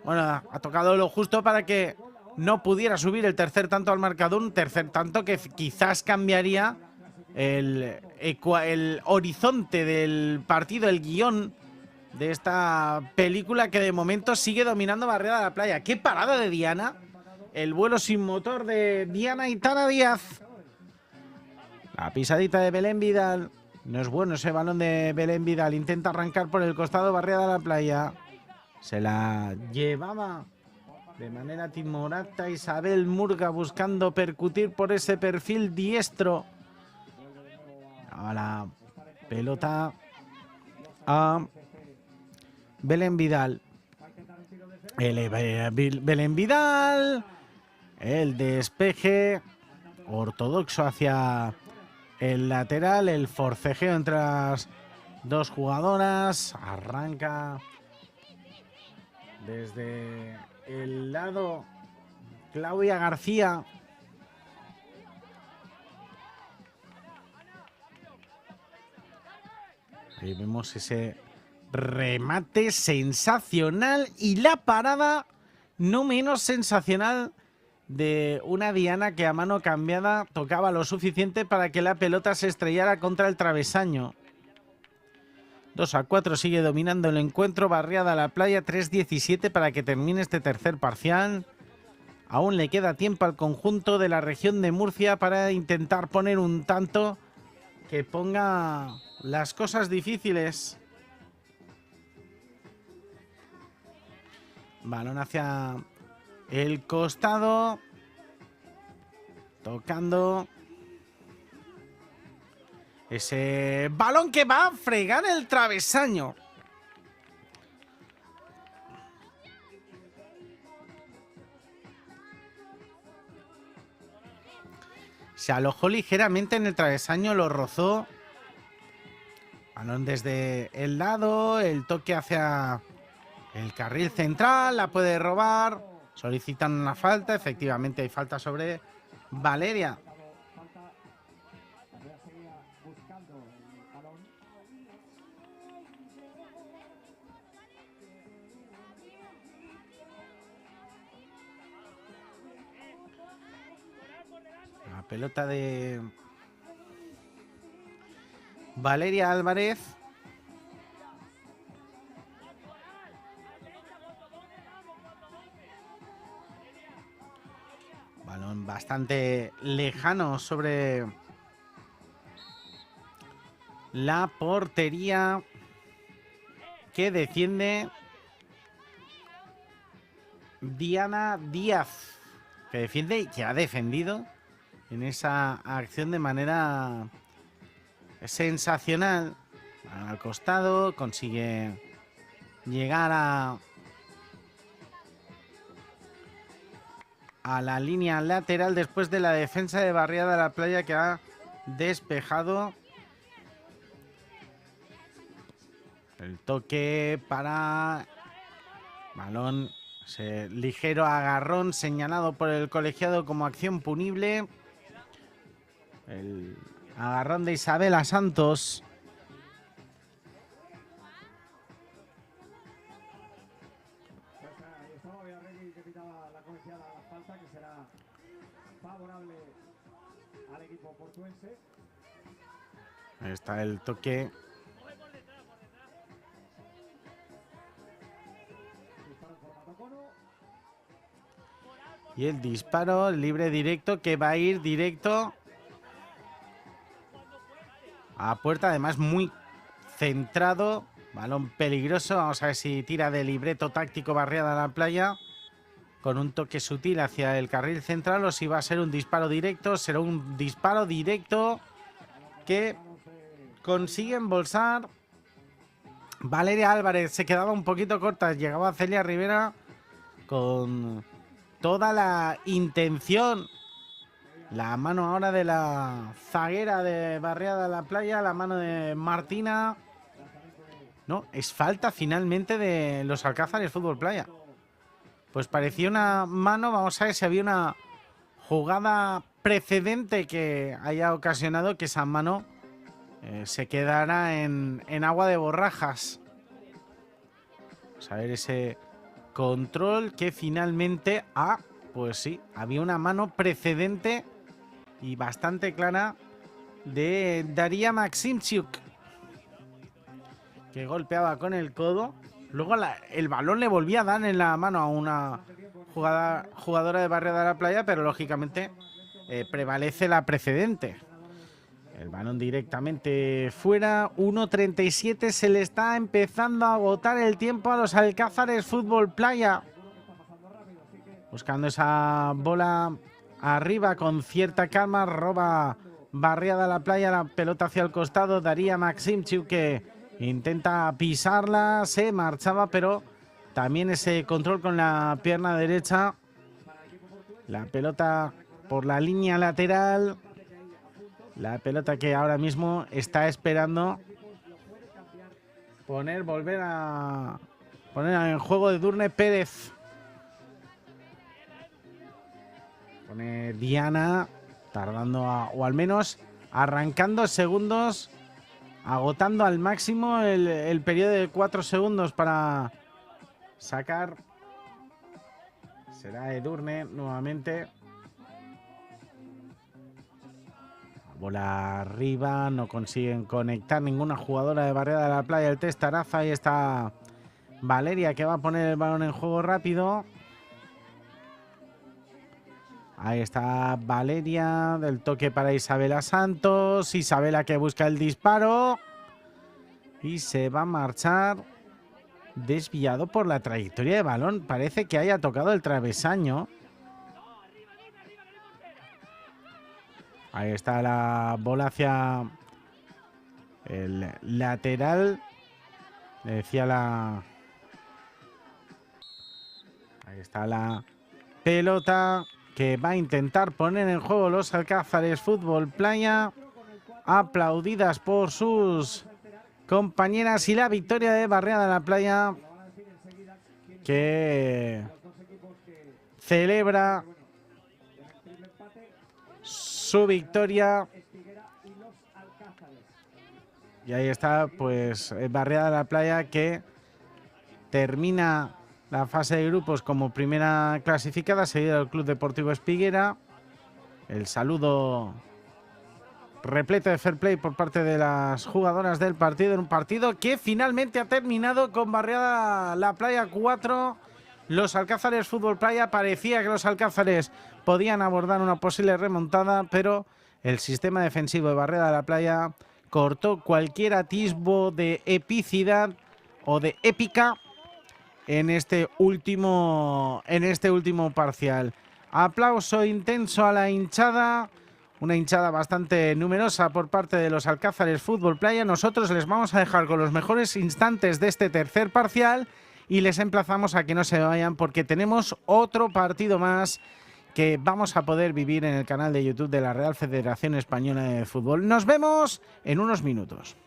Bueno, ha tocado lo justo para que no pudiera subir el tercer tanto al marcador. Un tercer tanto que quizás cambiaría el horizonte del partido, el guión de esta película, que de momento sigue dominando Barriada de la Playa. ¡Qué parada de Diana! El vuelo sin motor de Diana Aitana Díaz. La pisadita de Belén Vidal. No es bueno ese balón de Belén Vidal. Intenta arrancar por el costado Barriada de la Playa. Se la llevaba de manera timorata Isabel Murga, buscando percutir por ese perfil diestro. A la pelota a Belén Vidal. Belén Vidal. El despeje ortodoxo hacia el lateral, el forcejeo entre las dos jugadoras. Arranca desde el lado Claudia García. Ahí vemos ese remate sensacional y la parada no menos sensacional de una Diana que a mano cambiada tocaba lo suficiente para que la pelota se estrellara contra el travesaño. 2-4 sigue dominando el encuentro Barriada de la Playa. 3-17 para que termine este tercer parcial. Aún le queda tiempo al conjunto de la región de Murcia para intentar poner un tanto que ponga las cosas difíciles. Balón hacia el costado. Tocando. Ese balón que va a fregar el travesaño. Se alojó ligeramente en el travesaño, lo rozó. Balón desde el lado, el toque hacia el carril central, la puede robar. Solicitan una falta, efectivamente hay falta sobre Valeria. La pelota de Valeria Álvarez. Balón bastante lejano sobre la portería que defiende Diana Díaz, que defiende y que ha defendido en esa acción de manera sensacional. Al costado consigue llegar a la línea lateral después de la defensa de Barriada de la Playa, que ha despejado. El toque para balón, ese ligero agarrón señalado por el colegiado como acción punible. El agarrón de Isabela Santos. Ahí está el toque. Y el disparo libre directo que va a ir directo a puerta, además muy centrado. Balón peligroso. Vamos a ver si tira de libreto táctico Barriada a la Playa. Con un toque sutil hacia el carril central, o si va a ser un disparo directo. Será un disparo directo que consigue embolsar Valeria Álvarez. Se quedaba un poquito corta. Llegaba Celia Rivera con toda la intención. La mano ahora de la zaguera de Barriada de la Playa. La mano de Martina. No, es falta finalmente de los Alcázares Fútbol Playa. Pues parecía una mano. Vamos a ver si había una jugada precedente que haya ocasionado que esa mano se quedara en agua de borrajas. Vamos a ver ese control que finalmente... pues sí, había una mano precedente y bastante clara de Daria Maximchuk, que golpeaba con el codo. Luego el balón le volvía a dar en la mano a una jugadora de Barriada de la Playa, pero lógicamente prevalece la precedente. El balón directamente fuera. 1:37, se le está empezando a agotar el tiempo a los Alcázares Fútbol Playa. Buscando esa bola arriba con cierta calma. Roba Barriada de la Playa la pelota hacia el costado. Daria Maximchuk, que intenta pisarla, se marchaba, pero también ese control con la pierna derecha. La pelota por la línea lateral. La pelota que ahora mismo está esperando volver a poner en juego de Edurne Pérez. Pone Diana, tardando o al menos arrancando segundos, agotando al máximo el periodo de 4 segundos para sacar. Será Edurne nuevamente. Bola arriba, no consiguen conectar ninguna jugadora de Barriada de la Playa. El testarazo, ahí está Valeria, que va a poner el balón en juego rápido. Ahí está Valeria, del toque para Isabela Santos. Isabela que busca el disparo. Y se va a marchar desviado por la trayectoria de balón. Parece que haya tocado el travesaño. Ahí está la bola hacia el lateral. Le decía la... Ahí está la pelota que va a intentar poner en juego los Alcázares Fútbol Playa. Aplaudidas por sus compañeras, y la victoria de Barriada de la Playa, que celebra su victoria. Y ahí está, pues, Barriada de la Playa, que termina la fase de grupos como primera clasificada, seguida del Club Deportivo Espiguera. El saludo repleto de fair play por parte de las jugadoras del partido, en un partido que finalmente ha terminado con Barriada la Playa 4, los Alcázares Fútbol Playa. Parecía que los Alcázares podían abordar una posible remontada, pero el sistema defensivo de Barriada de la Playa cortó cualquier atisbo de epicidad o de épica en este último parcial. Aplauso intenso a la hinchada. Una hinchada bastante numerosa por parte de los Alcázares Fútbol Playa. Nosotros les vamos a dejar con los mejores instantes de este tercer parcial y les emplazamos a que no se vayan, porque tenemos otro partido más que vamos a poder vivir en el canal de YouTube de la Real Federación Española de Fútbol. Nos vemos en unos minutos.